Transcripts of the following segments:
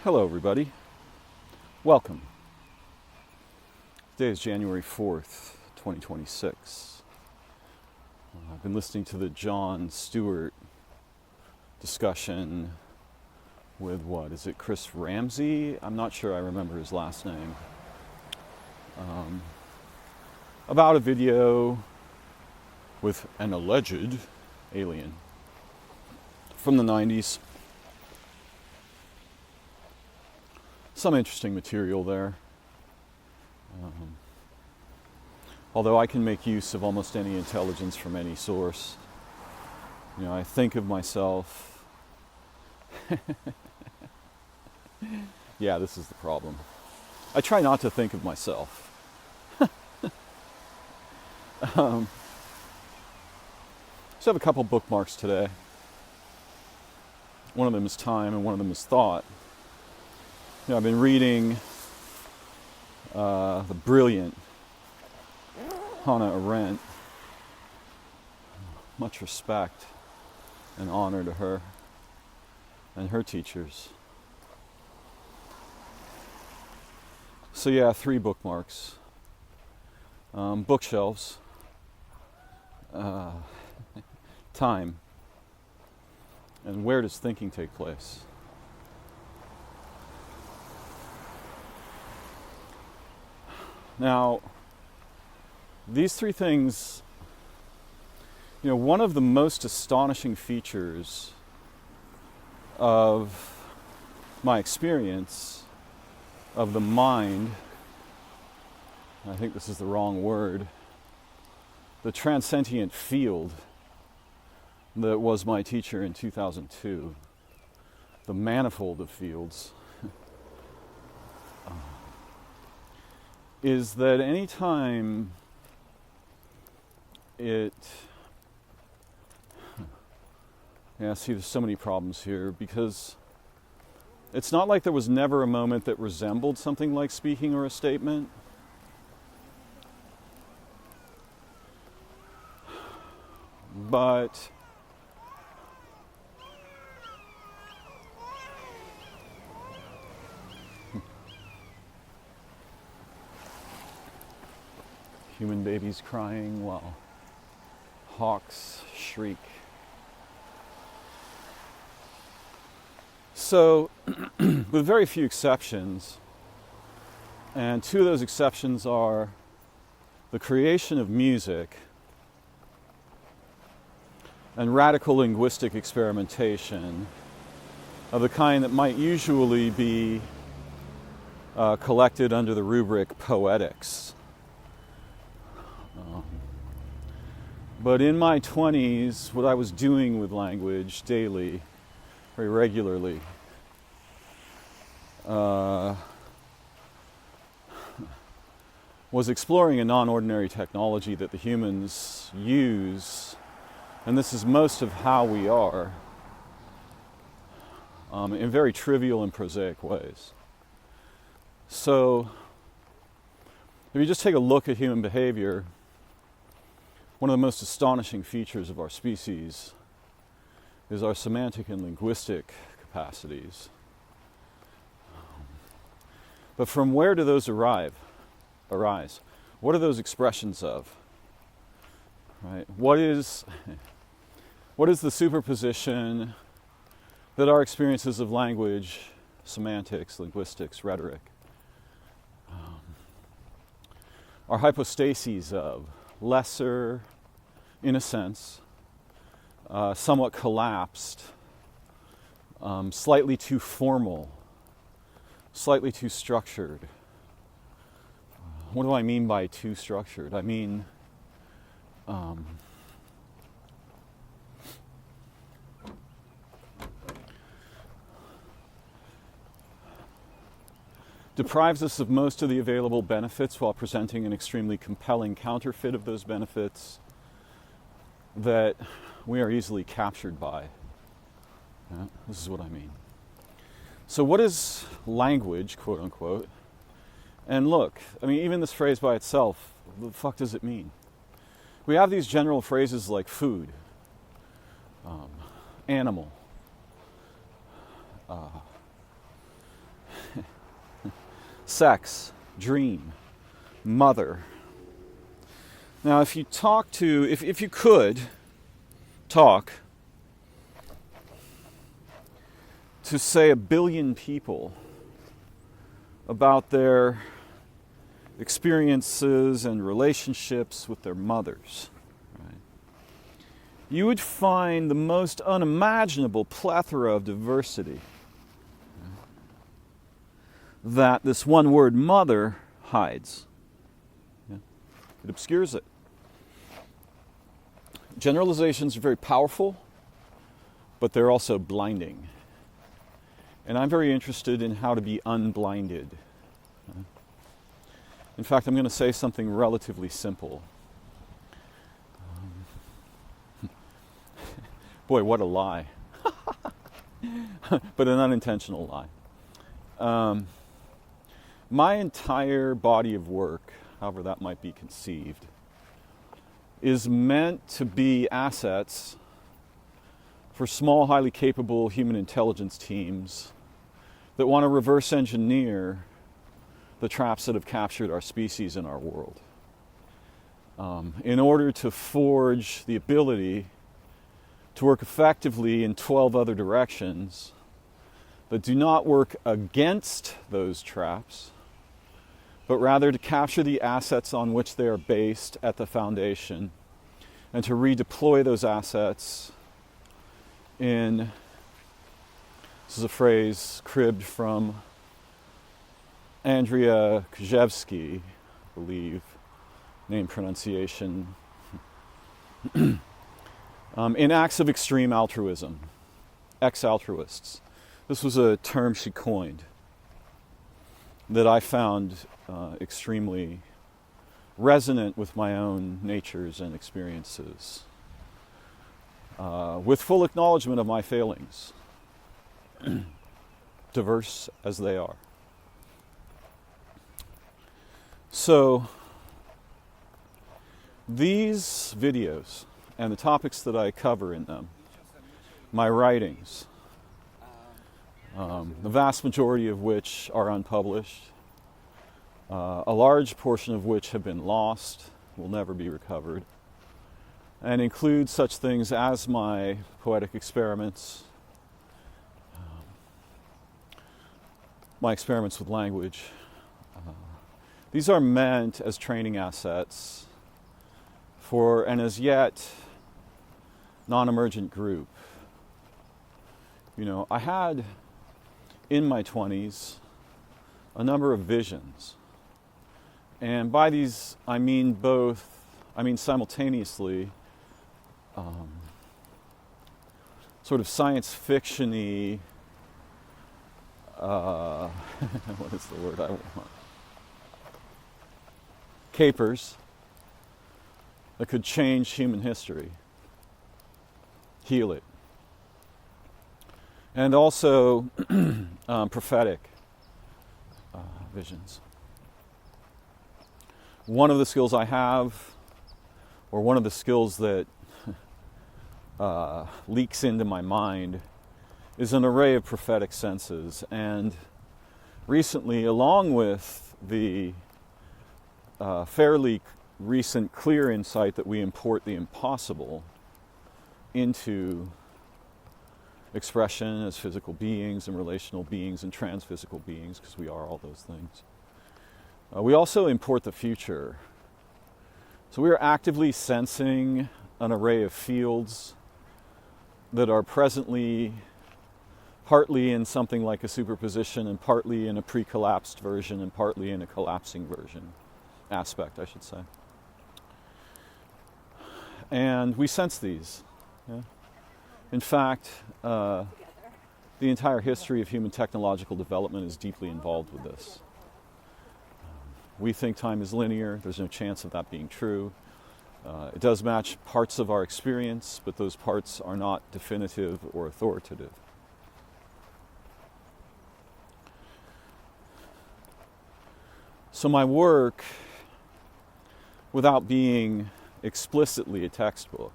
Hello everybody, welcome. Today is January 4th, 2026. I've been listening to the Jon Stewart discussion with Chris Ramsey? I'm not sure I remember his last name. About a video with an alleged alien from the 90s. Some interesting material there. Although I can make use of almost any intelligence from any source. You know, I think of myself. Yeah, this is the problem. I try not to think of myself. So I have a couple bookmarks today. One of them is time and one of them is thought. You know, I've been reading the brilliant Hannah Arendt. Much respect and honor to her and her teachers. So yeah, 3 bookmarks. Bookshelves. Time. And where does thinking take place? Now, these 3 things, you know, one of the most astonishing features of my experience of the mind, I think this is the wrong word, the transcendent field that was my teacher in 2002, the manifold of fields, is that anytime see, there's so many problems here, because it's not like there was never a moment that resembled something like speaking or a statement. But human babies crying while hawks shriek. So, with very few exceptions, and 2 of those exceptions are the creation of music and radical linguistic experimentation of the kind that might usually be collected under the rubric poetics. But in my 20s, what I was doing with language daily, very regularly, was exploring a non-ordinary technology that the humans use, and this is most of how we are, in very trivial and prosaic ways. So, if you just take a look at human behavior, one of the most astonishing features of our species is our semantic and linguistic capacities. But from where do those arise? What are those expressions of? Right? What is the superposition that our experiences of language, semantics, linguistics, rhetoric, are hypostases of? Lesser, in a sense, somewhat collapsed, slightly too formal, slightly too structured. What do I mean by too structured? I mean, deprives us of most of the available benefits while presenting an extremely compelling counterfeit of those benefits that we are easily captured by. Yeah, this is what I mean. So what is language, quote unquote? And look, I mean, even this phrase by itself, what the fuck does it mean? We have these general phrases like food, animal, sex, dream, mother. Now, if you could talk to, say, 1 billion people about their experiences and relationships with their mothers, right, you would find the most unimaginable plethora of diversity that this one word mother hides. Yeah. It obscures it. Generalizations are very powerful, but they're also blinding. And I'm very interested in how to be unblinded. In fact, I'm going to say something relatively simple. Boy, what a lie. But an unintentional lie. My entire body of work, however that might be conceived, is meant to be assets for small, highly capable human intelligence teams that want to reverse engineer the traps that have captured our species and our world, in order to forge the ability to work effectively in 12 other directions that do not work against those traps, but rather to capture the assets on which they are based at the foundation and to redeploy those assets in, this is a phrase cribbed from Andrea Kojevsky, I believe, name pronunciation, in acts of extreme altruism, ex-altruists. This was a term she coined that I found extremely resonant with my own natures and experiences, with full acknowledgement of my failings, diverse as they are. So, these videos and the topics that I cover in them, my writings, the vast majority of which are unpublished, a large portion of which have been lost, will never be recovered, and include such things as my poetic experiments, my experiments with language. These are meant as training assets for an as yet non-emergent group. You know, I had in my 20s a number of visions. And by these, I mean simultaneously sort of science fiction-y, what is the word I want? Capers that could change human history, heal it. And also prophetic visions. One of the skills I have, or one of the skills that leaks into my mind, is an array of prophetic senses. And recently, along with the fairly recent clear insight that we import the impossible into expression as physical beings and relational beings and trans-physical beings, because we are all those things. We also import the future. So we are actively sensing an array of fields that are presently partly in something like a superposition and partly in a pre-collapsed version and partly in a collapsing version. Aspect, I should say. And we sense these. Yeah? In fact, the entire history of human technological development is deeply involved with this. We think time is linear. There's no chance of that being true. It does match parts of our experience, but those parts are not definitive or authoritative. So my work, without being explicitly a textbook,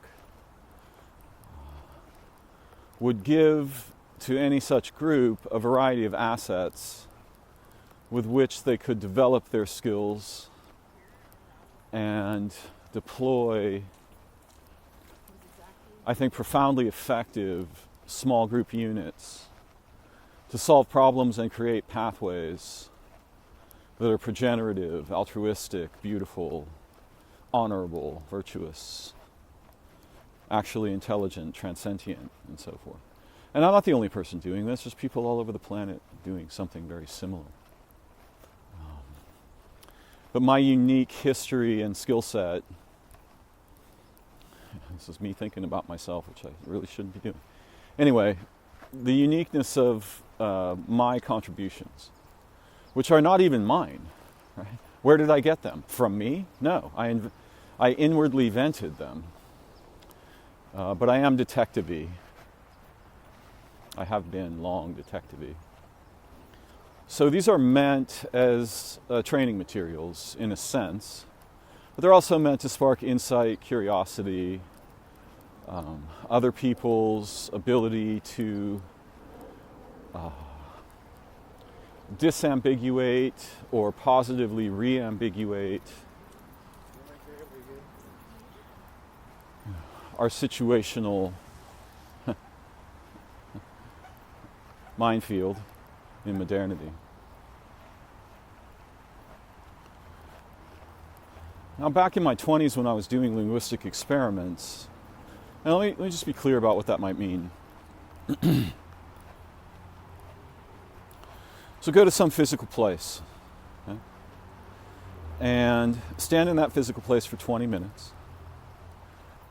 would give to any such group a variety of assets with which they could develop their skills and deploy, I think, profoundly effective small group units to solve problems and create pathways that are progenerative, altruistic, beautiful, honorable, virtuous, actually intelligent, transcendent, and so forth. And I'm not the only person doing this. There's people all over the planet doing something very similar. But my unique history and skill set, this is me thinking about myself, which I really shouldn't be doing. Anyway, the uniqueness of my contributions, which are not even mine, right? Where did I get them? From me? No, I inwardly vented them. But I am detective-y. I have been long detective-y. So these are meant as training materials in a sense, but they're also meant to spark insight, curiosity, other people's ability to disambiguate or positively reambiguate our situational minefield in modernity. Now, back in my 20s when I was doing linguistic experiments, and let me just be clear about what that might mean. So go to some physical place, okay, and stand in that physical place for 20 minutes.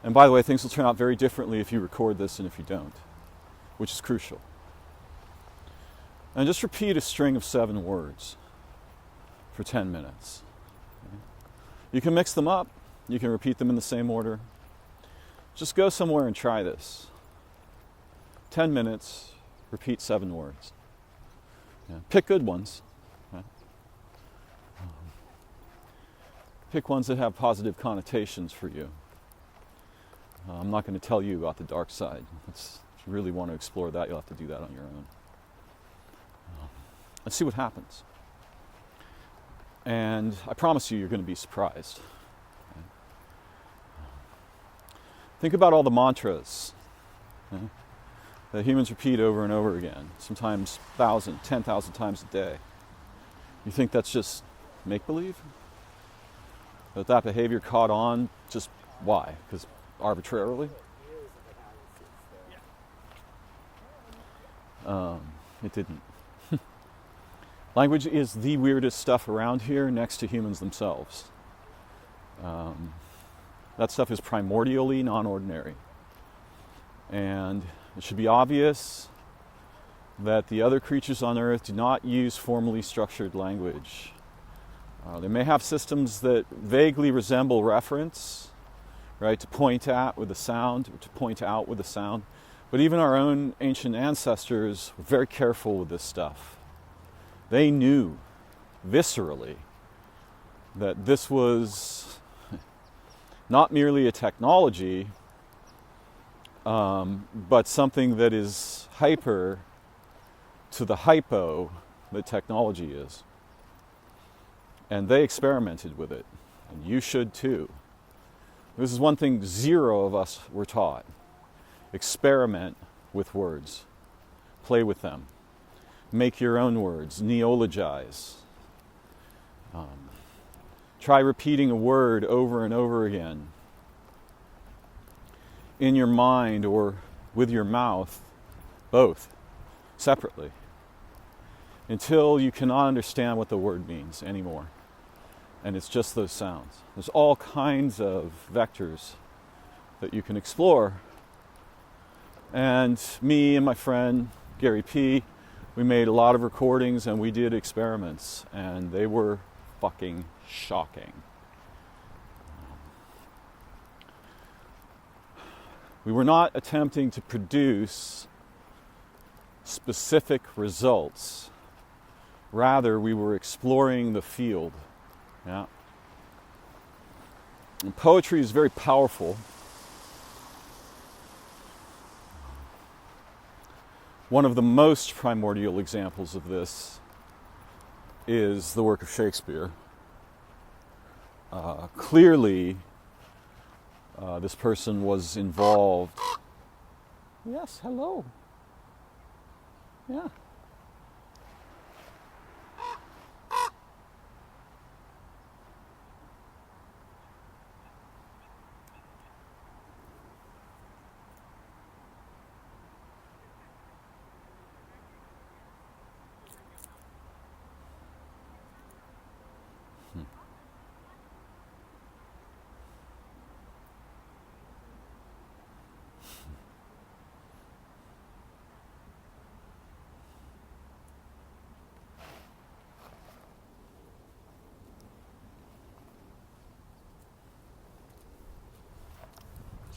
And by the way, things will turn out very differently if you record this and if you don't, which is crucial. And just repeat a string of 7 words for 10 minutes. Okay? You can mix them up. You can repeat them in the same order. Just go somewhere and try this. 10 minutes, repeat 7 words. Yeah. Pick good ones. Okay? Pick ones that have positive connotations for you. I'm not going to tell you about the dark side. If you really want to explore that, you'll have to do that on your own. Let's see what happens. And I promise you're going to be surprised. Okay? Think about all the mantras, okay, that humans repeat over and over again, sometimes 1,000, 10,000 times a day. You think that's just make-believe? That behavior caught on, just why? Because arbitrarily? It didn't. Language is the weirdest stuff around here next to humans themselves. That stuff is primordially non-ordinary. And it should be obvious that the other creatures on Earth do not use formally structured language. They may have systems that vaguely resemble reference, right, to point at with a sound, or to point out with a sound. But even our own ancient ancestors were very careful with this stuff. They knew viscerally that this was not merely a technology, but something that is hyper to the hypo that technology is. And they experimented with it, and you should too. This is one thing 0 of us were taught. Experiment with words. Play with them. Make your own words. Neologize. Try repeating a word over and over again in your mind or with your mouth, both, separately, until you cannot understand what the word means anymore. And it's just those sounds. There's all kinds of vectors that you can explore. And me and my friend Gary P., we made a lot of recordings and we did experiments, and they were fucking shocking. We were not attempting to produce specific results. Rather, we were exploring the field. Yeah. And poetry is very powerful. One of the most primordial examples of this is the work of Shakespeare. Clearly, this person was involved. Yes, hello. Yeah.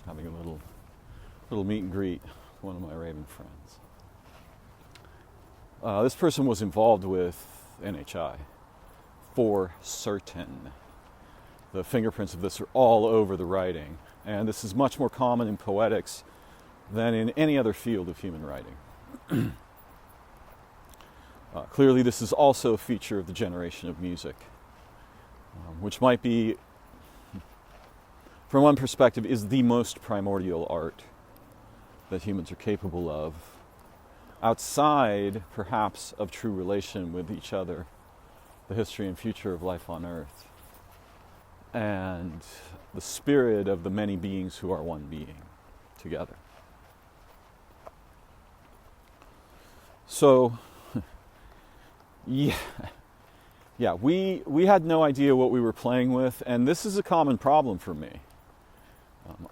Having a little meet and greet with one of my Raven friends. This person was involved with NHI, for certain. The fingerprints of this are all over the writing, and this is much more common in poetics than in any other field of human writing. Clearly, this is also a feature of the generation of music, which might be, from one perspective, is the most primordial art that humans are capable of, outside, perhaps, of true relation with each other, the history and future of life on Earth, and the spirit of the many beings who are one being together. So, yeah, we had no idea what we were playing with, and this is a common problem for me.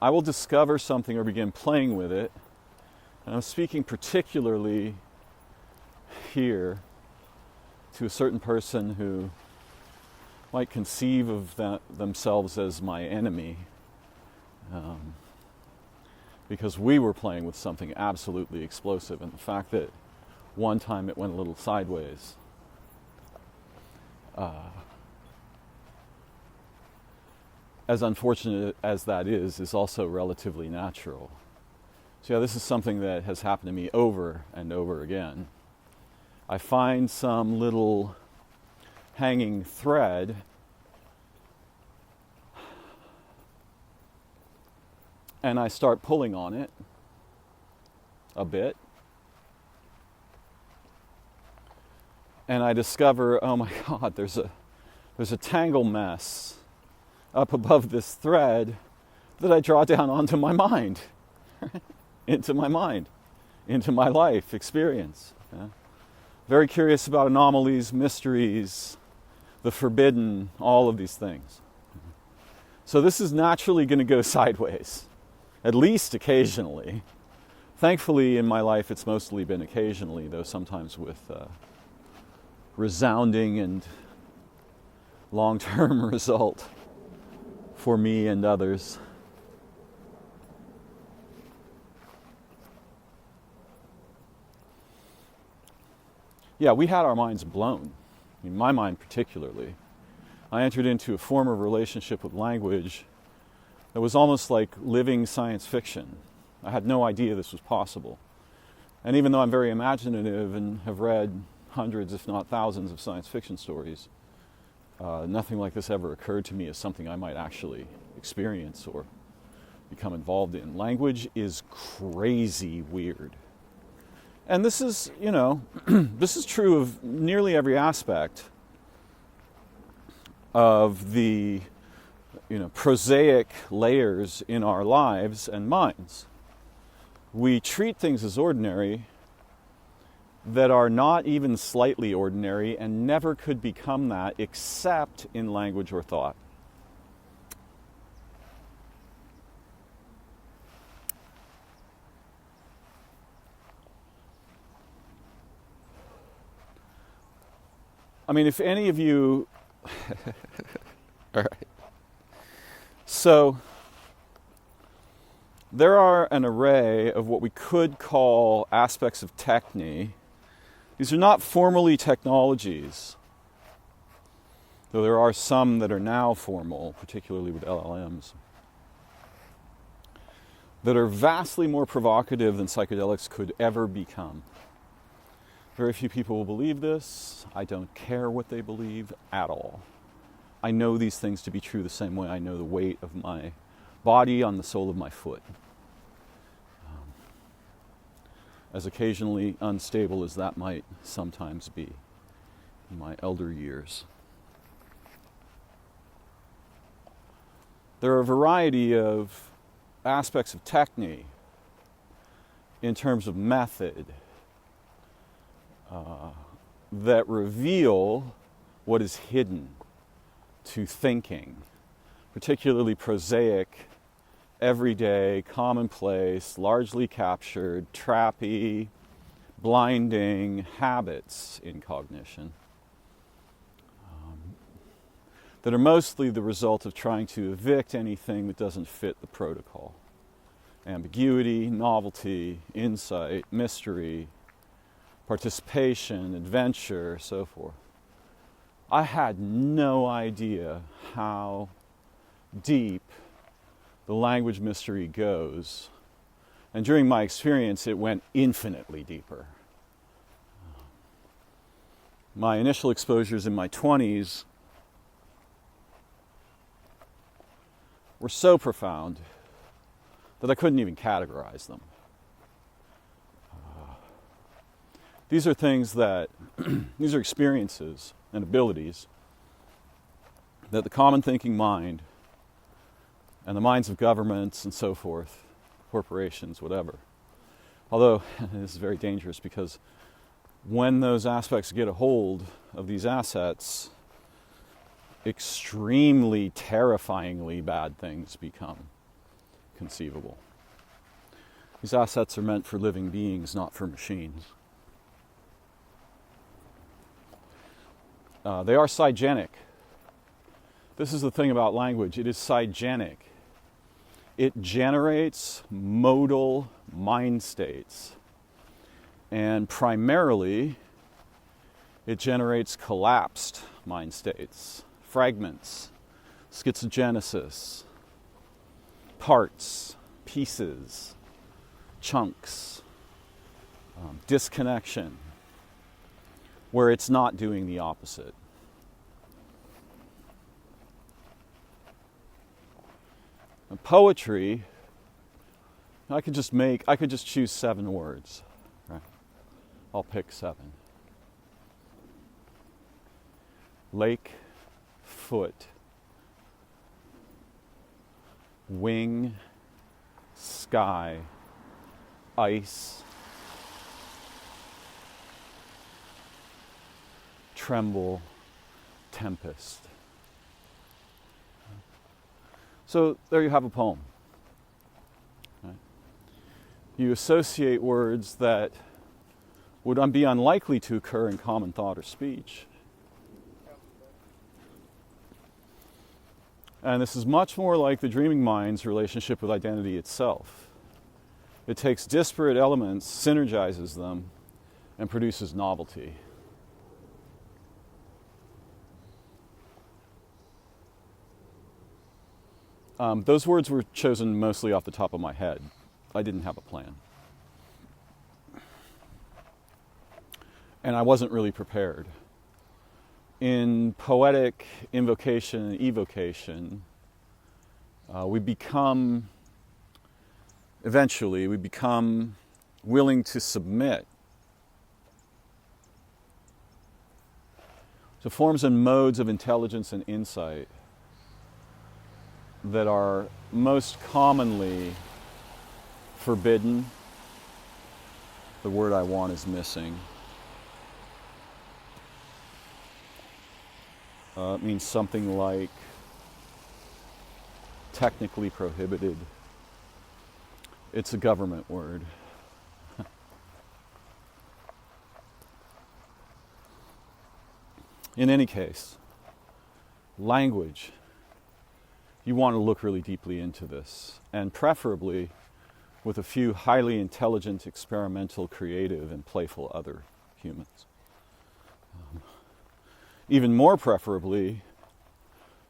I will discover something or begin playing with it, and I'm speaking particularly here to a certain person who might conceive of themselves as my enemy, because we were playing with something absolutely explosive, and the fact that one time it went a little sideways as unfortunate as that is also relatively natural. So yeah, this is something that has happened to me over and over again. I find some little hanging thread and I start pulling on it a bit, and I discover, oh my God, there's a tangle mess up above this thread that I draw down onto my mind, into my mind, into my life experience. Yeah? Very curious about anomalies, mysteries, the forbidden, all of these things. So this is naturally going to go sideways, at least occasionally. Thankfully, in my life, it's mostly been occasionally, though sometimes with resounding and long-term result for me and others. Yeah, we had our minds blown. In my mind particularly. I entered into a form of relationship with language that was almost like living science fiction. I had no idea this was possible. And even though I'm very imaginative and have read hundreds, if not thousands, of science fiction stories, nothing like this ever occurred to me as something I might actually experience or become involved in. Language is crazy weird. And this is, this is true of nearly every aspect of the, prosaic layers in our lives and minds. We treat things as ordinary that are not even slightly ordinary and never could become that except in language or thought. I mean, if any of you... All right. So, there are an array of what we could call aspects of techne. These are not formally technologies, though there are some that are now formal, particularly with LLMs, that are vastly more provocative than psychedelics could ever become. Very few people will believe this. I don't care what they believe at all. I know these things to be true the same way I know the weight of my body on the sole of my foot. As occasionally unstable as that might sometimes be in my elder years. There are a variety of aspects of techne in terms of method that reveal what is hidden to thinking, particularly prosaic, everyday, commonplace, largely captured, trappy, blinding habits in cognition that are mostly the result of trying to evict anything that doesn't fit the protocol. Ambiguity, novelty, insight, mystery, participation, adventure, so forth. I had no idea how deep the language mystery goes. And during my experience, it went infinitely deeper. My initial exposures in my 20s were so profound that I couldn't even categorize them. These are things that, these are experiences and abilities that the common thinking mind and the minds of governments and so forth, corporations, whatever. Although, this is very dangerous because when those aspects get a hold of these assets, extremely terrifyingly bad things become conceivable. These assets are meant for living beings, not for machines. They are cygenic. This is the thing about language. It is cygenic. It generates modal mind states. And primarily, it generates collapsed mind states, fragments, schizogenesis, parts, pieces, chunks, disconnection, where it's not doing the opposite. And poetry, I could just choose 7 words. Right? I'll pick 7. Lake, foot, wing, sky, ice, tremble, tempest. So there you have a poem. Right? You associate words that would be unlikely to occur in common thought or speech. And this is much more like the dreaming mind's relationship with identity itself. It takes disparate elements, synergizes them, and produces novelty. Those words were chosen mostly off the top of my head. I didn't have a plan. And I wasn't really prepared. In poetic invocation and evocation, we become willing to submit to forms and modes of intelligence and insight that are most commonly forbidden. The word I want is missing. It means something like technically prohibited. It's a government word. In any case, language. You want to look really deeply into this, and preferably with a few highly intelligent, experimental, creative, and playful other humans. Even more preferably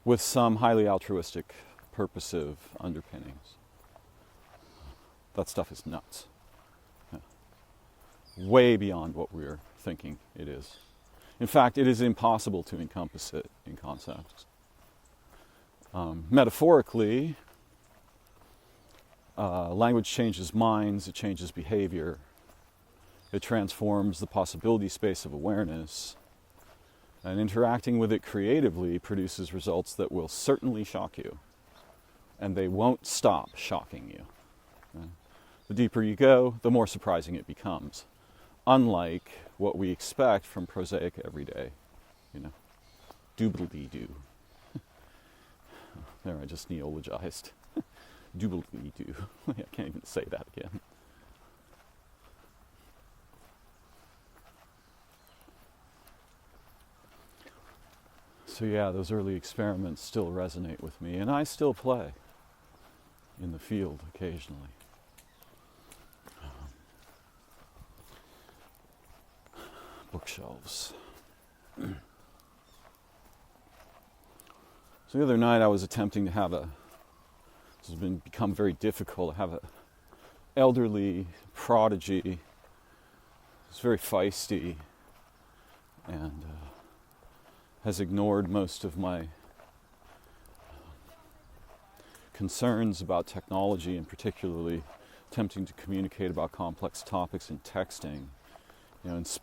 with some highly altruistic, purposive underpinnings. That stuff is nuts. Yeah. Way beyond what we're thinking it is. In fact, it is impossible to encompass it in concepts. Metaphorically, language changes minds, it changes behavior, it transforms the possibility space of awareness, and interacting with it creatively produces results that will certainly shock you, and they won't stop shocking you. The deeper you go, the more surprising it becomes, unlike what we expect from prosaic everyday, doobly-doo. There, I just neologized. Doobly-doo. I can't even say that again. So yeah, those early experiments still resonate with me, and I still play in the field occasionally. Bookshelves. So the other night I was attempting to have this has become very difficult, to have an elderly prodigy who's very feisty and has ignored most of my concerns about technology, and particularly attempting to communicate about complex topics in texting.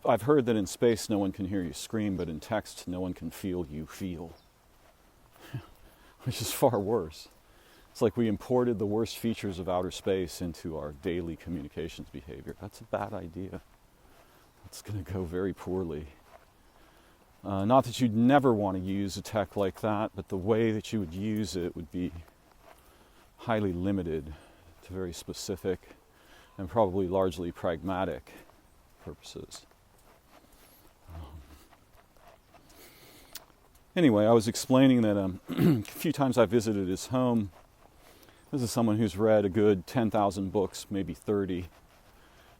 I've heard that in space no one can hear you scream, but in text no one can feel you feel, which is far worse. It's like we imported the worst features of outer space into our daily communications behavior. That's a bad idea. That's going to go very poorly. Not that you'd never want to use a tech like that, but the way that you would use it would be highly limited to very specific and probably largely pragmatic purposes. Anyway, I was explaining that a few times I visited his home. This is someone who's read a good 10,000 books, maybe 30,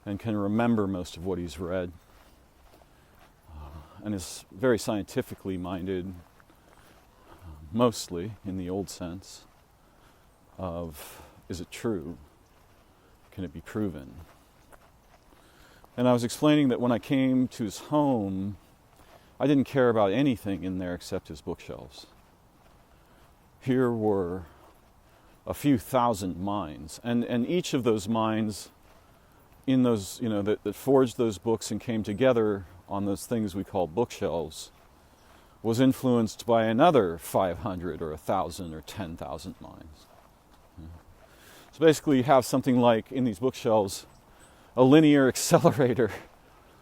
and can remember most of what he's read, and is very scientifically minded, mostly in the old sense of, is it true? Can it be proven? And I was explaining that when I came to his home, I didn't care about anything in there except his bookshelves. Here were a few thousand minds, and each of those minds in those, that forged those books and came together on those things we call bookshelves, was influenced by another 500 or 1,000 or 10,000 minds. So basically you have something like, in these bookshelves, a linear accelerator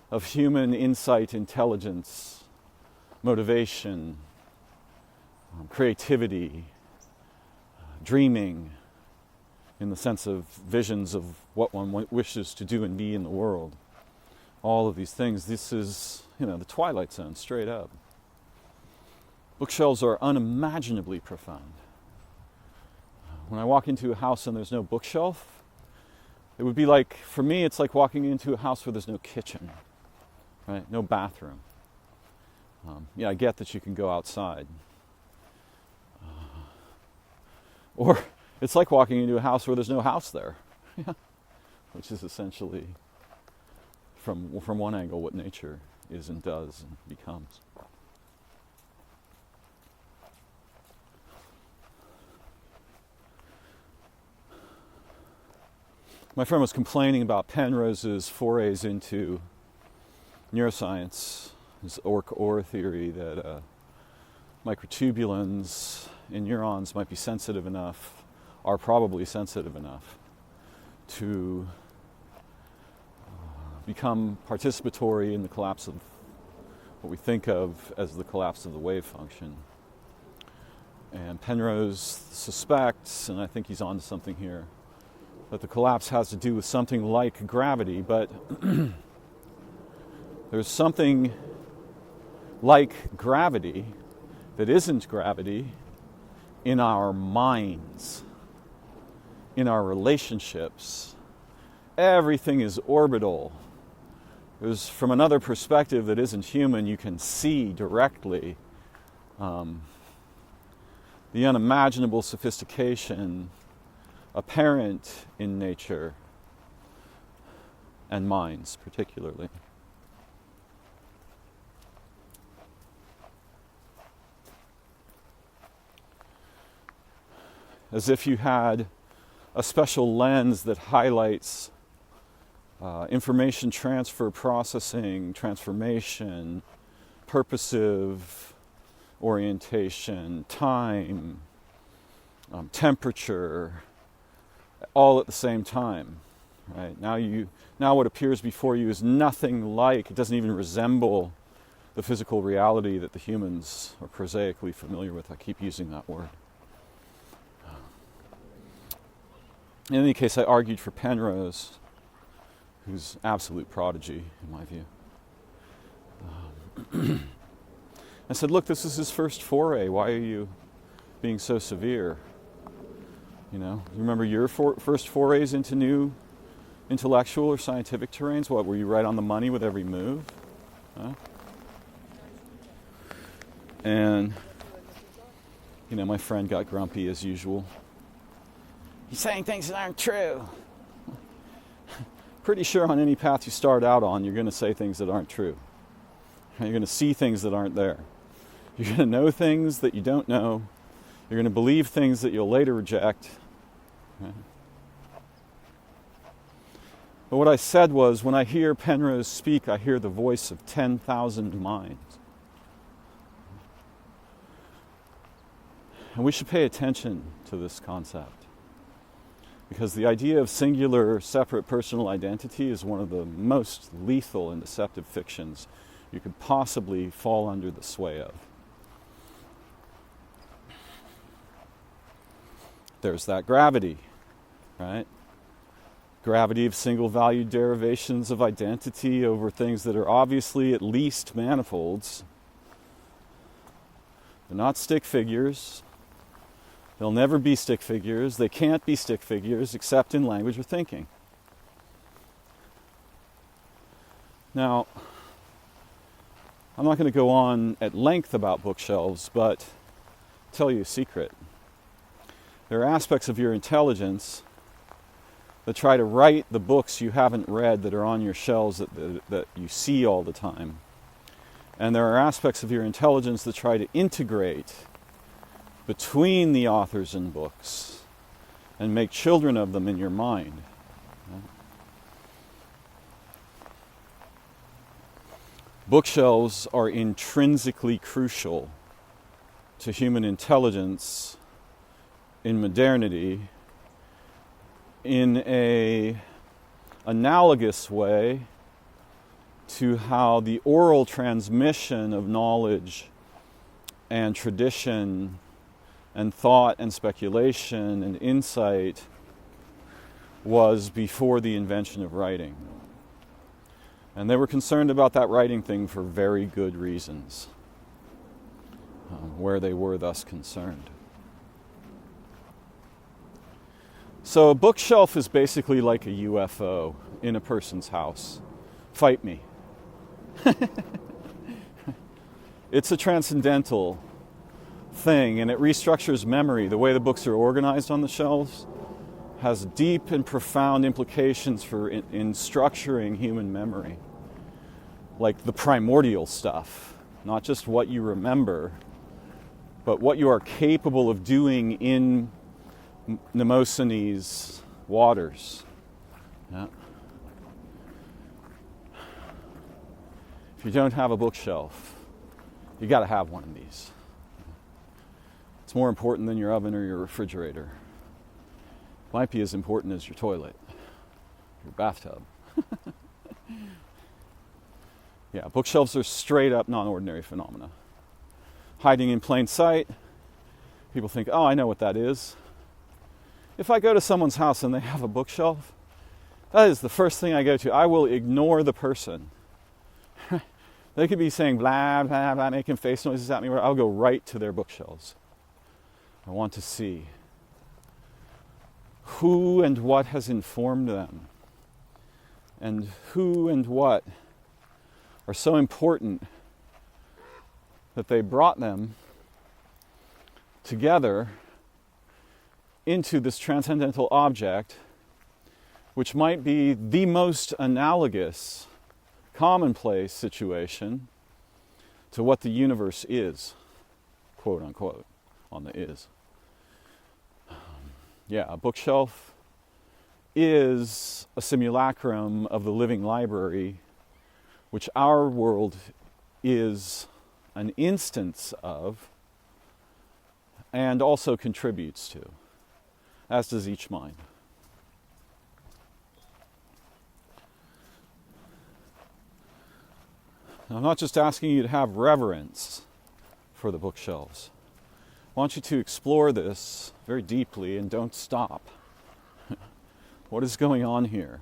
of human insight, intelligence, motivation, creativity, dreaming, in the sense of visions of what one wishes to do and be in the world. All of these things. This is, the Twilight Zone, straight up. Bookshelves are unimaginably profound. When I walk into a house and there's no bookshelf, it would be like, for me, it's like walking into a house where there's no kitchen, right? No bathroom. I get that you can go outside. Or it's like walking into a house where there's no house there, which is essentially, from one angle, what nature is and does and becomes. My friend was complaining about Penrose's forays into neuroscience, his OR theory that microtubulins in neurons might be sensitive enough, are probably sensitive enough, to become participatory in the collapse of what we think of as the collapse of the wave function. And Penrose suspects, and I think he's onto something here, that the collapse has to do with something like gravity, but there's something like gravity that isn't gravity in our minds, in our relationships. Everything is orbital. There's, from another perspective that isn't human, you can see directly the unimaginable sophistication apparent in nature and minds particularly. as if you had a special lens that highlights information transfer, processing, transformation, purposive orientation, time, temperature, all at the same time. Right? Now what appears before you is nothing like, it doesn't even resemble the physical reality that the humans are prosaically familiar with. I keep using that word. In any case, I argued for Penrose, who's absolute prodigy, in my view. I said, look, this is his first foray. Why are you being so severe? You remember your first forays into new intellectual or scientific terrains? What, were you right on the money with every move? Huh? And, my friend got grumpy as usual. He's saying things that aren't true. Pretty sure on any path you start out on, you're going to say things that aren't true. You're going to see things that aren't there. You're going to know things that you don't know. You're going to believe things that you'll later reject. Right? But what I said was, when I hear Penrose speak, I hear the voice of 10,000 minds. And we should pay attention to this concept. Because the idea of singular, separate personal identity is one of the most lethal and deceptive fictions you could possibly fall under the sway of. There's that gravity, right? Gravity of single-valued derivations of identity over things that are obviously at least manifolds. They're not stick figures. They'll never be stick figures. They can't be stick figures except in language or thinking. Now, I'm not going to go on at length about bookshelves, but I'll tell you a secret. There are aspects of your intelligence that try to write the books you haven't read that are on your shelves that you see all the time. And there are aspects of your intelligence that try to integrate between the authors and books and make children of them in your mind. Bookshelves are intrinsically crucial to human intelligence in modernity in an analogous way to how the oral transmission of knowledge and tradition and thought and speculation and insight was before the invention of writing. And they were concerned about that writing thing for very good reasons, where they were thus concerned. So a bookshelf is basically like a UFO in a person's house. Fight me. It's a transcendental thing, and it restructures memory. The way the books are organized on the shelves has deep and profound implications for in structuring human memory. Like the primordial stuff, not just what you remember, but what you are capable of doing in Mnemosyne's waters. Yeah. If you don't have a bookshelf, you got to have one of these. It's more important than your oven or your refrigerator. It might be as important as your toilet, your bathtub. Yeah, bookshelves are straight up non-ordinary phenomena. Hiding in plain sight, people think, oh, I know what that is. If I go to someone's house and they have a bookshelf, that is the first thing I go to. I will ignore the person. They could be saying blah, blah, blah, making face noises at me. I'll go right to their bookshelves. I want to see who and what has informed them, and who and what are so important that they brought them together into this transcendental object, which might be the most analogous, commonplace situation to what the universe is, quote unquote, on the is. a bookshelf is a simulacrum of the living library, which our world is an instance of and also contributes to, as does each mind. Now, I'm not just asking you to have reverence for the bookshelves. I want you to explore this very deeply and don't stop. What is going on here?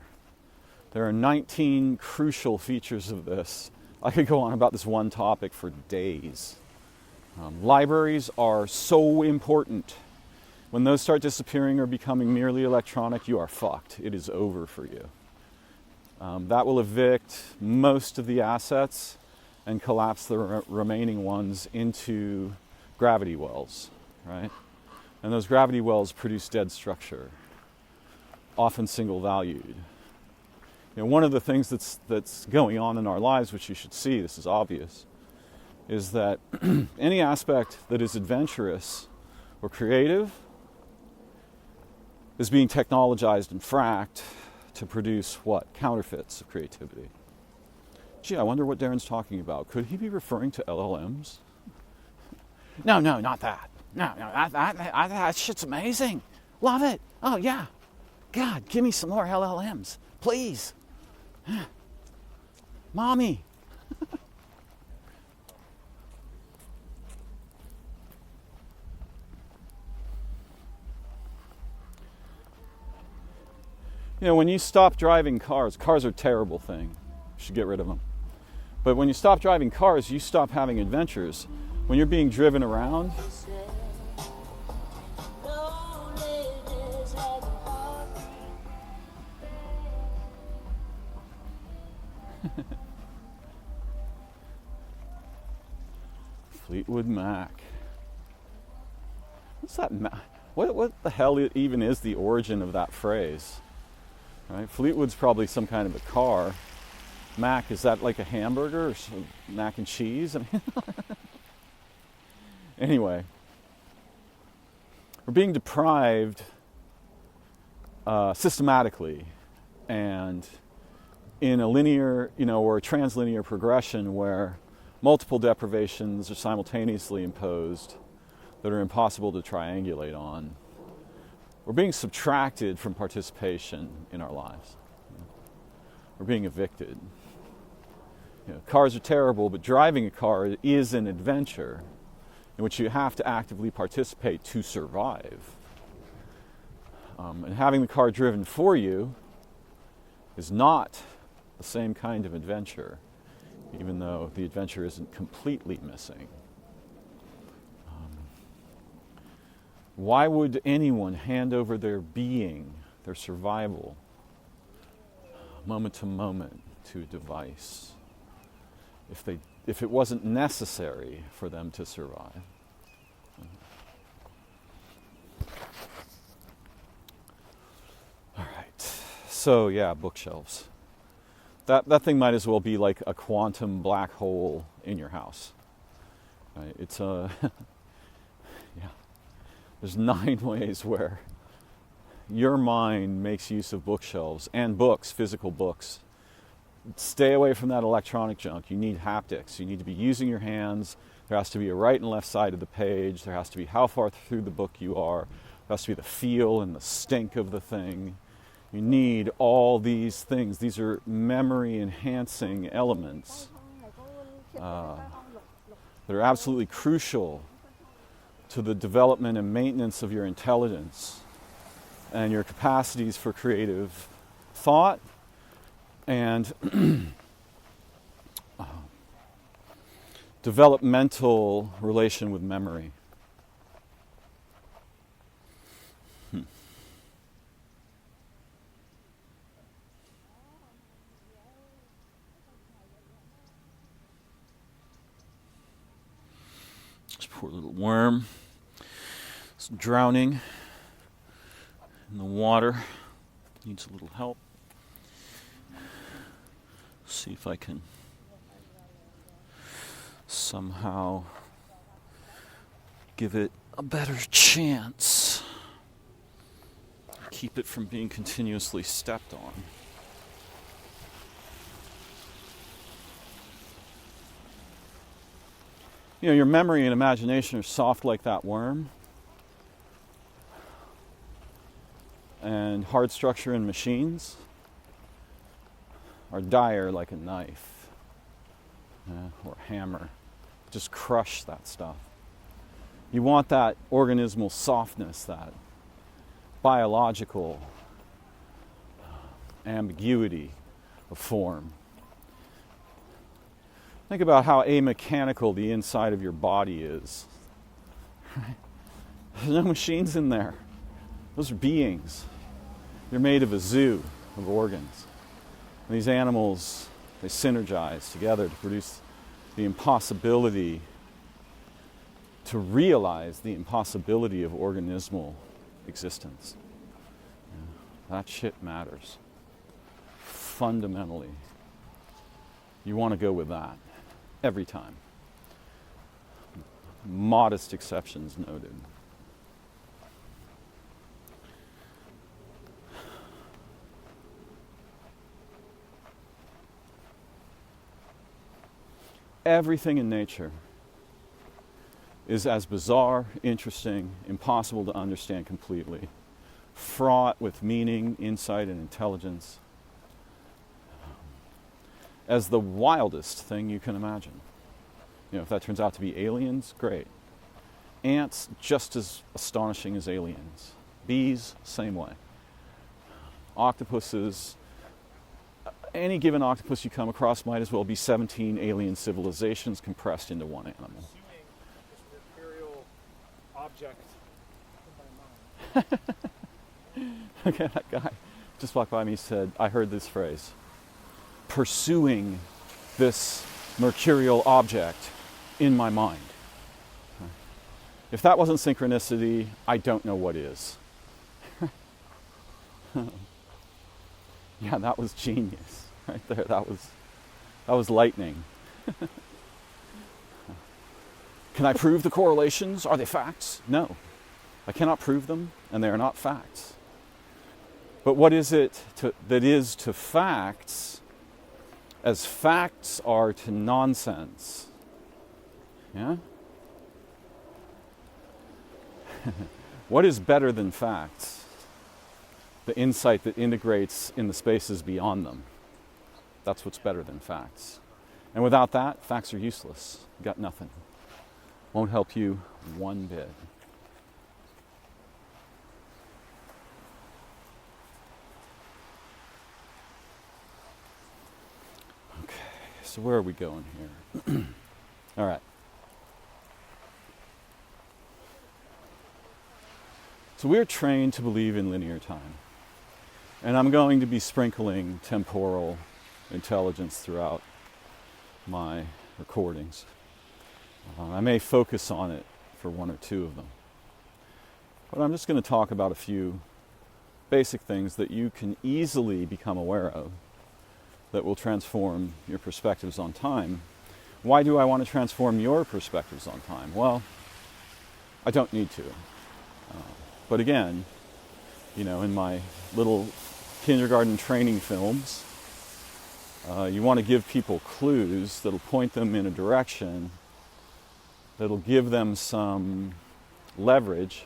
There are 19 crucial features of this. I could go on about this one topic for days. Libraries are so important. When those start disappearing or becoming merely electronic, you are fucked. It is over for you. That will evict most of the assets and collapse the remaining ones into gravity wells, right? And those gravity wells produce dead structure, often single-valued. One of the things that's going on in our lives, which you should see, this is obvious, is that any aspect that is adventurous or creative is being technologized and fracked to produce what? Counterfeits of creativity. Gee, I wonder what Darren's talking about. Could he be referring to LLMs? No, not that. No, that shit's amazing. Love it. Oh, yeah. God, give me some more LLMs, please. Mommy. When you stop driving cars are a terrible thing. You should get rid of them. But when you stop driving cars, you stop having adventures. When you're being driven around, Fleetwood Mac. What's that? What the hell even is the origin of that phrase? Right? Fleetwood's probably some kind of a car. Mac, is that like a hamburger or some mac and cheese? I mean, anyway, we're being deprived systematically and in a linear, or a translinear progression where multiple deprivations are simultaneously imposed that are impossible to triangulate on. We're being subtracted from participation in our lives. We're being evicted. Cars are terrible, but driving a car is an adventure in which you have to actively participate to survive. And having the car driven for you is not the same kind of adventure, even though the adventure isn't completely missing. Why would anyone hand over their being, their survival, moment to moment, to a device, if it wasn't necessary for them to survive? All right. So bookshelves. That thing might as well be like a quantum black hole in your house. Right? It's a There's 9 ways where your mind makes use of bookshelves and books, physical books. Stay away from that electronic junk. You need haptics. You need to be using your hands. There has to be a right and left side of the page. There has to be how far through the book you are. There has to be the feel and the stink of the thing. You need all these things. These are memory-enhancing elements that are absolutely crucial to the development and maintenance of your intelligence and your capacities for creative thought and developmental relation with memory. This poor little worm. It's drowning in the water. Needs a little help. See if I can somehow give it a better chance. keep it from being continuously stepped on. You know, your memory and imagination are soft like that worm, and hard structure in machines are dire like a knife, or a hammer. Just crush that stuff. You want that organismal softness, that biological ambiguity of form. Think about how amechanical the inside of your body is. There's no machines in there. Those are beings. You're made of a zoo of organs. And these animals, they synergize together to produce the impossibility, to realize the impossibility of organismal existence. That shit matters. Fundamentally. You want to go with that. Every time. Modest exceptions noted. Everything in nature is as bizarre, interesting, impossible to understand completely, fraught with meaning, insight, and intelligence, as the wildest thing you can imagine. You know, if that turns out to be aliens, great. Ants, just as astonishing as aliens. Bees, same way. Octopuses, any given octopus you come across might as well be 17 alien civilizations compressed into one animal. Assuming this material object in my mind. Okay, that guy just walked by me and said, I heard this phrase, pursuing this mercurial object in my mind. If that wasn't synchronicity, I don't know what is. Yeah, that was genius right there. That was lightning. Can I prove the correlations? Are they facts? No. I cannot prove them, and they are not facts. But what is it that is to facts as facts are to nonsense? Yeah? What is better than facts? The insight that integrates in the spaces beyond them. That's what's better than facts. And without that, facts are useless. You got nothing. Won't help you one bit. Okay, so where are we going here? All right. So we're trained to believe in linear time. And I'm going to be sprinkling temporal intelligence throughout my recordings. I may focus on it for one or two of them. But I'm just going to talk about a few basic things that you can easily become aware of that will transform your perspectives on time. Why do I want to transform your perspectives on time? Well, I don't need to. But again, you know, in my little kindergarten training films, you want to give people clues that'll point them in a direction, that'll give them some leverage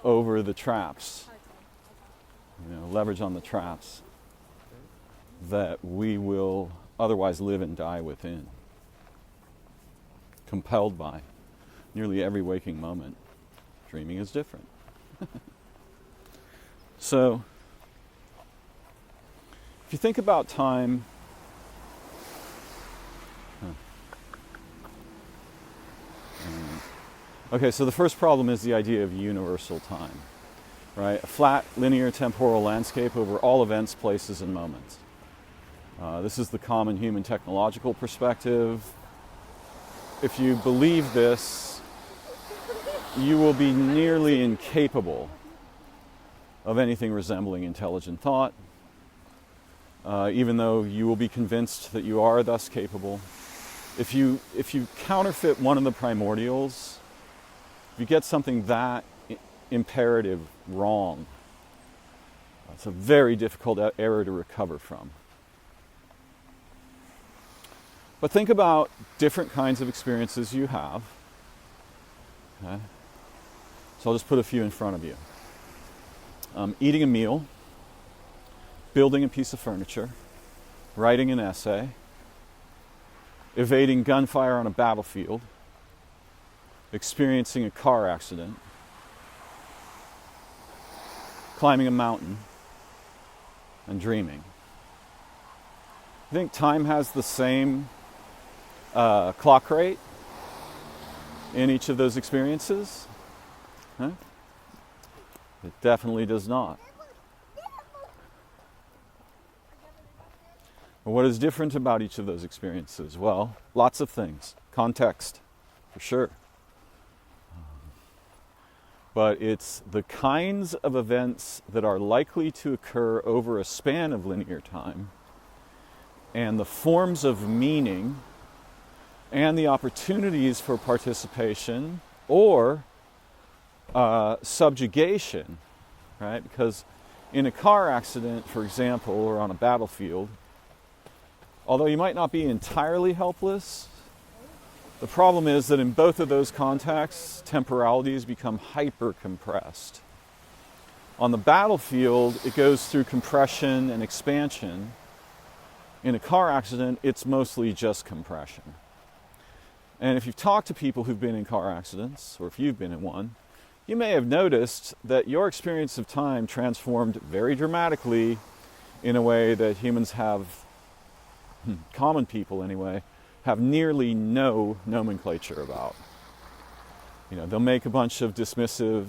over the traps. You know, leverage on the traps that we will otherwise live and die within, compelled by nearly every waking moment. Dreaming is different. So, if you think about time, okay, so the first problem is the idea of universal time, right? A flat, linear temporal landscape over all events, places, and moments. This is the common human technological perspective. If you believe this, you will be nearly incapable of anything resembling intelligent thought, even though you will be convinced that you are thus capable. If you counterfeit one of the primordials, if you get something that imperative wrong. It's a very difficult error to recover from. But think about different kinds of experiences you have. Okay? So I'll just put a few in front of you. Eating a meal, building a piece of furniture, writing an essay, evading gunfire on a battlefield, experiencing a car accident, climbing a mountain, and dreaming. I think time has the same clock rate in each of those experiences. Huh? It definitely does not. But what is different about each of those experiences? Well, lots of things. Context, for sure. But it's the kinds of events that are likely to occur over a span of linear time, and the forms of meaning and the opportunities for participation or subjugation, right? Because in a car accident, for example, or on a battlefield, although you might not be entirely helpless, the problem is that in both of those contexts, temporalities become hyper-compressed. On the battlefield, it goes through compression and expansion. In a car accident, it's mostly just compression. And if you've talked to people who've been in car accidents, or if you've been in one, you may have noticed that your experience of time transformed very dramatically in a way that humans have, common people anyway, have nearly no nomenclature about. You know, they'll make a bunch of dismissive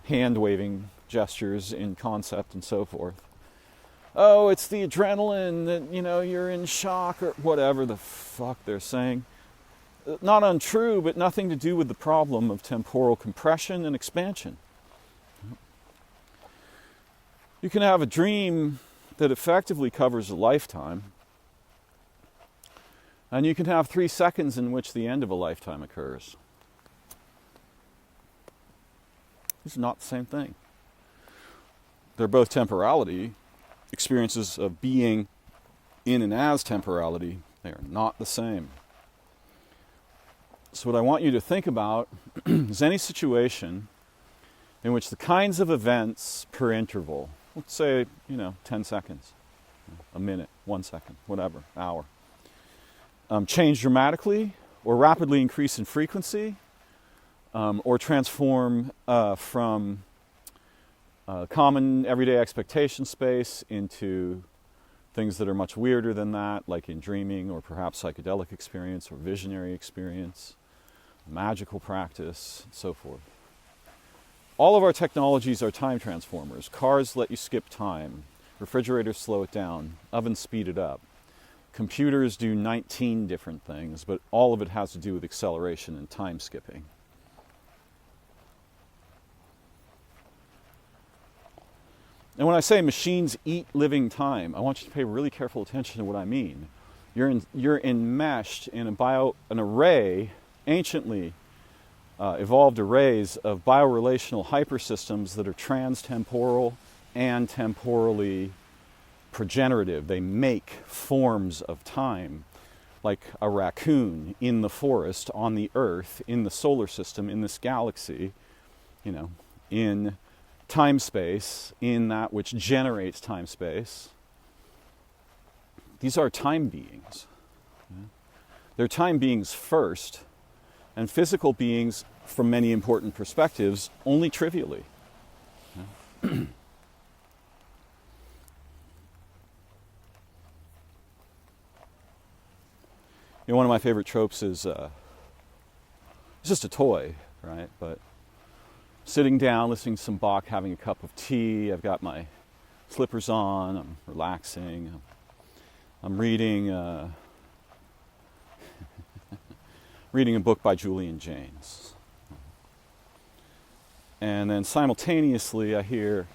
hand-waving gestures in concept and so forth. Oh, it's the adrenaline that, you know, you're in shock or whatever the fuck they're saying. Not untrue, but nothing to do with the problem of temporal compression and expansion. You can have a dream that effectively covers a lifetime, and you can have 3 seconds in which the end of a lifetime occurs. It's not the same thing. They're both temporality, experiences of being in and as temporality. They are not the same. So what I want you to think about is any situation in which the kinds of events per interval, let's say, 10 seconds, a minute, 1 second, whatever, hour, change dramatically or rapidly increase in frequency, or transform from common everyday expectation space into things that are much weirder than that, like in dreaming or perhaps psychedelic experience or visionary experience, magical practice, and so forth. All of our technologies are time transformers. Cars let you skip time. Refrigerators slow it down. Ovens speed it up. Computers do 19 different things, but all of it has to do with acceleration and time skipping. And when I say machines eat living time, I want you to pay really careful attention to what I mean. You're enmeshed in an array, anciently evolved arrays of biorelational hypersystems that are trans-temporal and temporally progenerative. They make forms of time, like a raccoon in the forest, on the Earth, in the solar system, in this galaxy, in time-space, in that which generates time-space. These are time beings. They're time beings first, and physical beings from many important perspectives only trivially. One of my favorite tropes is it's just a toy, right? But sitting down, listening to some Bach, having a cup of tea, I've got my slippers on, I'm relaxing, I'm reading reading a book by Julian Jaynes. And then simultaneously I hear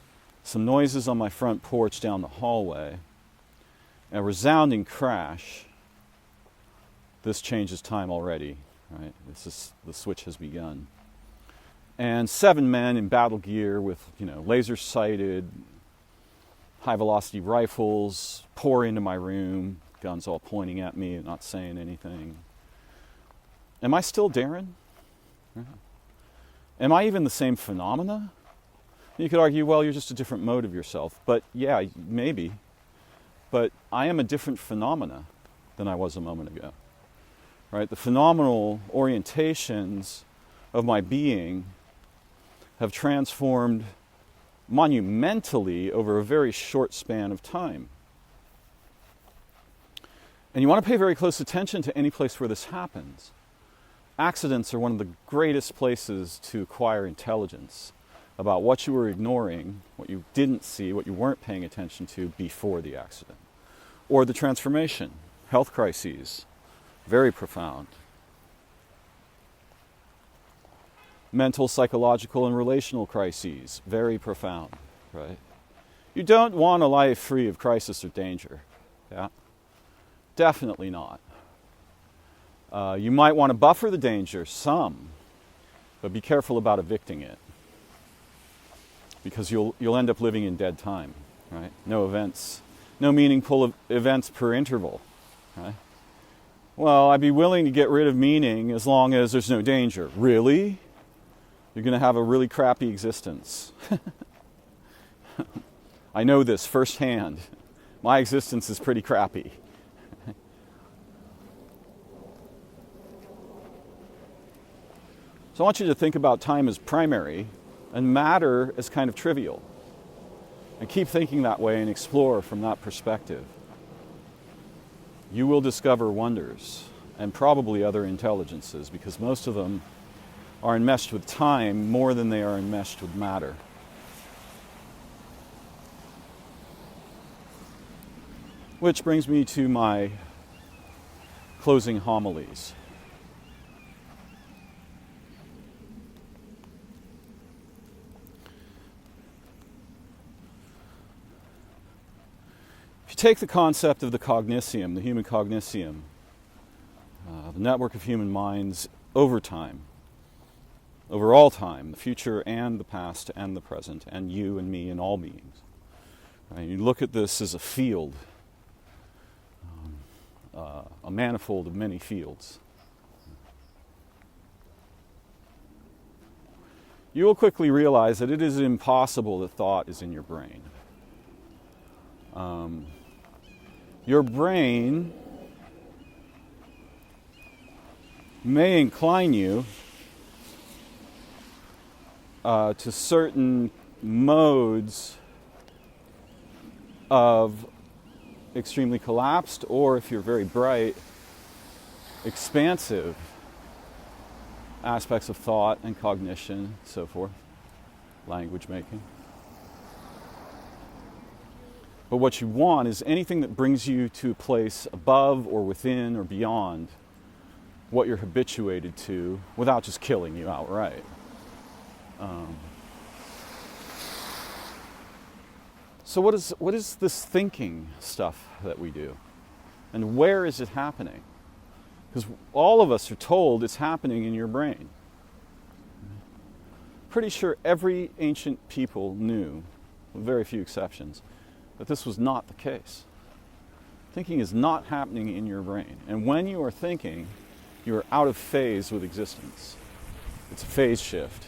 some noises on my front porch down the hallway, a resounding crash. This changes time already, right? The switch has begun. And 7 men in battle gear with, laser-sighted, high-velocity rifles pour into my room, guns all pointing at me and not saying anything. Am I still Darren? Yeah. Am I even the same phenomena? You could argue, well, you're just a different mode of yourself. But yeah, maybe. But I am a different phenomena than I was a moment ago. Right? The phenomenal orientations of my being have transformed monumentally over a very short span of time. And you want to pay very close attention to any place where this happens. Accidents are one of the greatest places to acquire intelligence about what you were ignoring, what you didn't see, what you weren't paying attention to before the accident. Or the transformation, health crises, very profound. Mental, psychological, and relational crises, very profound, right? You don't want a life free of crisis or danger, yeah? Definitely not. You might want to buffer the danger, some, but be careful about evicting it, because you'll end up living in dead time, right? No events, no meaningful events per interval, right? Well, I'd be willing to get rid of meaning as long as there's no danger. Really? You're going to have a really crappy existence. I know this firsthand. My existence is pretty crappy. So I want you to think about time as primary and matter as kind of trivial. And keep thinking that way and explore from that perspective. You will discover wonders and probably other intelligences, because most of them are enmeshed with time more than they are enmeshed with matter. Which brings me to my closing homilies. If you take the concept of the cognitium, the human cognitium, the network of human minds over time, over all time, the future and the past and the present, and you and me and all beings. Right? You look at this as a field, a manifold of many fields. You will quickly realize that it is impossible that thought is in your brain. Your brain may incline you to certain modes of extremely collapsed, or if you're very bright, expansive aspects of thought and cognition, and so forth, language making. But what you want is anything that brings you to a place above or within or beyond what you're habituated to without just killing you outright. So what is this thinking stuff that we do? And where is it happening? Because all of us are told it's happening in your brain. Pretty sure every ancient people knew, with very few exceptions, that this was not the case. Thinking is not happening in your brain. And when you are thinking, you are out of phase with existence. It's a phase shift.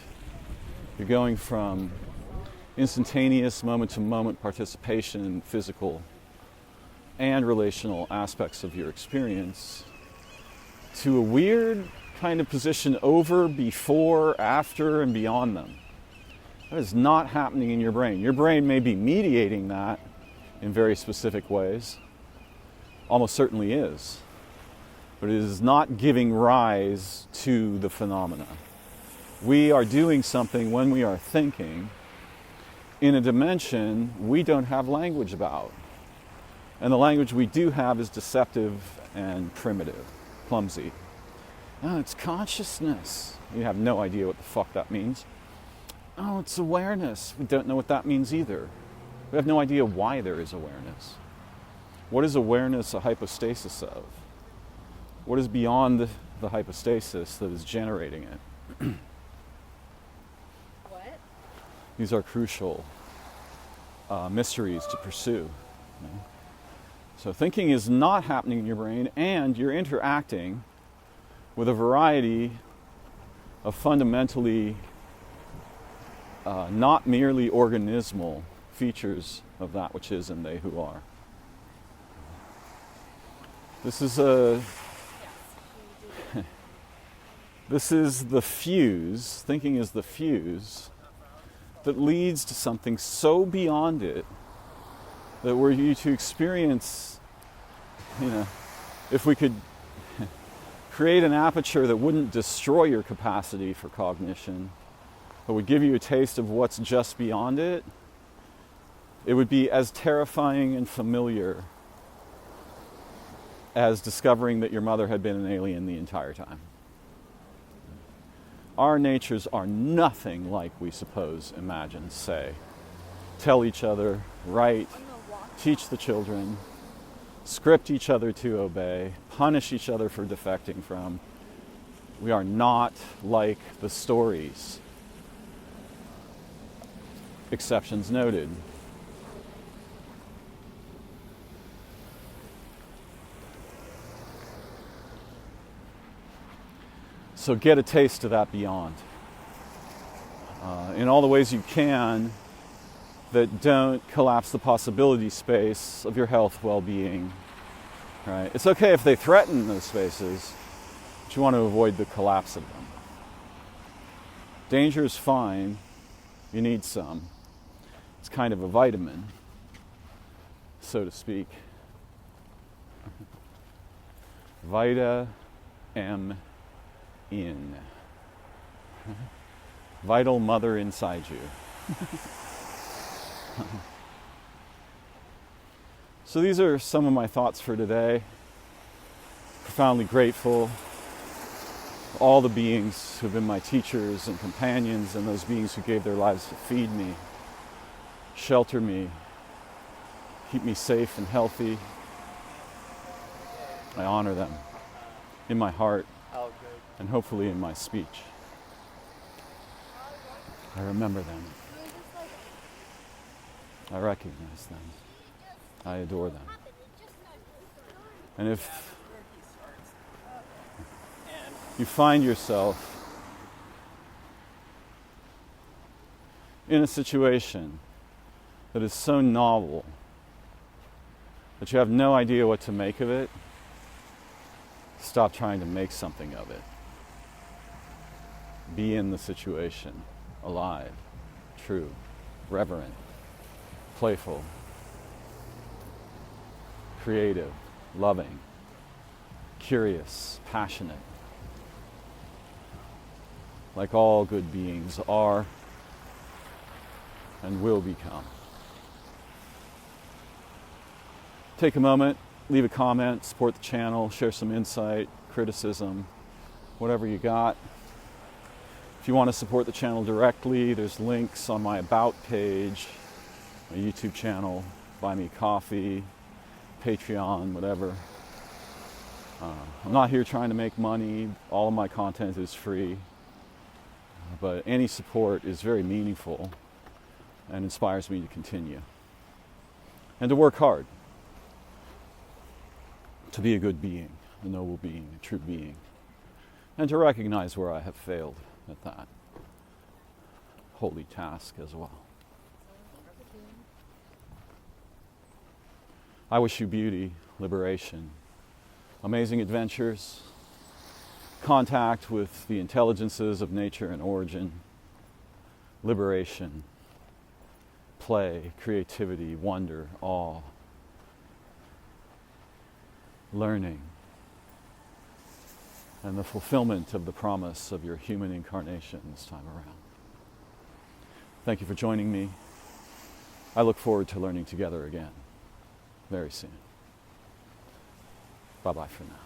You're going from instantaneous moment-to-moment participation in physical and relational aspects of your experience to a weird kind of position over, before, after, and beyond them. That is not happening in your brain. Your brain may be mediating that in very specific ways, almost certainly is, but it is not giving rise to the phenomena. We are doing something when we are thinking in a dimension we don't have language about. And the language we do have is deceptive and primitive, clumsy. Oh, it's consciousness. You have no idea what the fuck that means. Oh, it's awareness. We don't know what that means either. We have no idea why there is awareness. What is awareness a hypostasis of? What is beyond the hypostasis that is generating it? These are crucial mysteries to pursue. So thinking is not happening in your brain, and you're interacting with a variety of fundamentally not merely organismal features of that which is and they who are. This is this is the fuse, thinking is the fuse that leads to something so beyond it that were you to experience, if we could create an aperture that wouldn't destroy your capacity for cognition, but would give you a taste of what's just beyond it, it would be as terrifying and familiar as discovering that your mother had been an alien the entire time. Our natures are nothing like we suppose, imagine, say, tell each other, write, teach the children, script each other to obey, punish each other for defecting from. We are not like the stories. Exceptions noted. So get a taste of that beyond. In all the ways you can that don't collapse the possibility space of your health, well-being. Right? It's okay if they threaten those spaces, but you want to avoid the collapse of them. Danger is fine. You need some. It's kind of a vitamin, so to speak. Vita M in. Vital mother inside you. So these are some of my thoughts for today. Profoundly grateful for all the beings who've been my teachers and companions, and those beings who gave their lives to feed me, shelter me, keep me safe and healthy. I honor them in my heart and hopefully in my speech. I remember them. I recognize them. I adore them. And if you find yourself in a situation that is so novel that you have no idea what to make of it, stop trying to make something of it. Be in the situation, alive, true, reverent, playful, creative, loving, curious, passionate, like all good beings are and will become. Take a moment, leave a comment, support the channel, share some insight, criticism, whatever you got. If you want to support the channel directly, there's links on my About page, my YouTube channel, Buy Me Coffee, Patreon, whatever. I'm not here trying to make money. All of my content is free. But any support is very meaningful and inspires me to continue. And to work hard. To be a good being, a noble being, a true being. And to recognize where I have failed at that holy task as well. I wish you beauty, liberation, amazing adventures, contact with the intelligences of nature and origin, liberation, play, creativity, wonder, awe, learning, and the fulfillment of the promise of your human incarnation this time around. Thank you for joining me. I look forward to learning together again very soon. Bye-bye for now.